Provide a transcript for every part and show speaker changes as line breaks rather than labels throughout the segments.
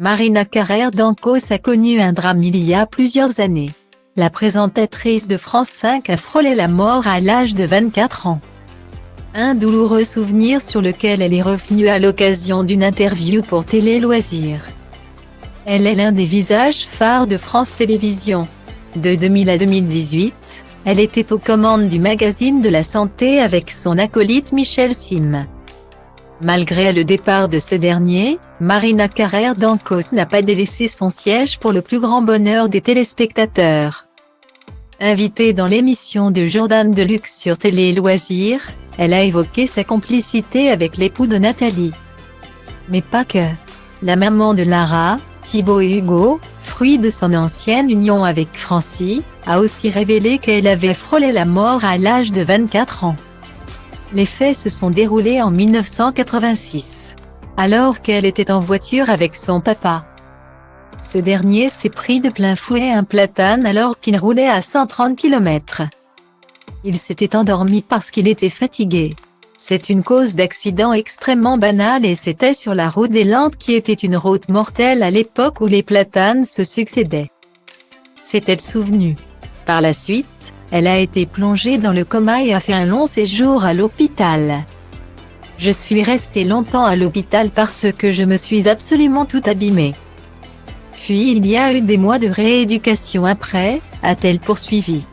Marina Carrère d'Ancos a connu un drame il y a plusieurs années. La présentatrice de France 5 a frôlé la mort à l'âge de 24 ans. Un douloureux souvenir sur lequel elle est revenue à l'occasion d'une interview pour Télé Loisirs. Elle est l'un des visages phares de France Télévisions. De 2000 à 2018, elle était aux commandes du magazine de la santé avec son acolyte Michel Sim. Malgré le départ de ce dernier, Marina Carrère d'Ancos n'a pas délaissé son siège pour le plus grand bonheur des téléspectateurs. Invitée dans l'émission de Jordan Deluxe sur Télé Loisirs, elle a évoqué sa complicité avec l'époux de Nathalie. Mais pas que. La maman de Lara, Thibaut et Hugo, fruit de son ancienne union avec Francie, a aussi révélé qu'elle avait frôlé la mort à l'âge de 24 ans. Les faits se sont déroulés en 1986, alors qu'elle était en voiture avec son papa. Ce dernier s'est pris de plein fouet un platane alors qu'il roulait à 130 km. Il s'était endormi parce qu'il était fatigué. C'est une cause d'accident extrêmement banale et c'était sur la route des Landes qui était une route mortelle à l'époque où les platanes se succédaient. S'est-elle souvenue. Par la suite, elle a été plongée dans le coma et a fait un long séjour à l'hôpital. Je suis restée longtemps à l'hôpital parce que je me suis absolument tout abîmée. Puis il y a eu des mois de rééducation après, a-t-elle poursuivi.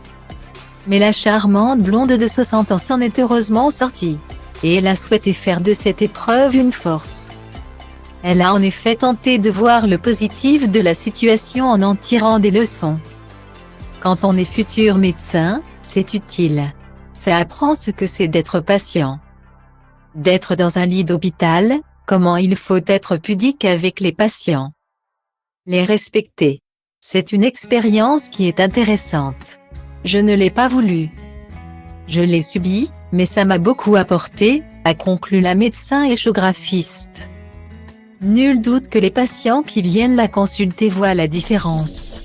Mais la charmante blonde de 60 ans s'en est heureusement sortie. Et elle a souhaité faire de cette épreuve une force. Elle a en effet tenté de voir le positif de la situation en tirant des leçons. Quand on est futur médecin, c'est utile. Ça apprend ce que c'est d'être patient. D'être dans un lit d'hôpital, comment il faut être pudique avec les patients. Les respecter. C'est une expérience qui est intéressante. Je ne l'ai pas voulu. Je l'ai subi, mais ça m'a beaucoup apporté, a conclu la médecin échographiste. Nul doute que les patients qui viennent la consulter voient la différence.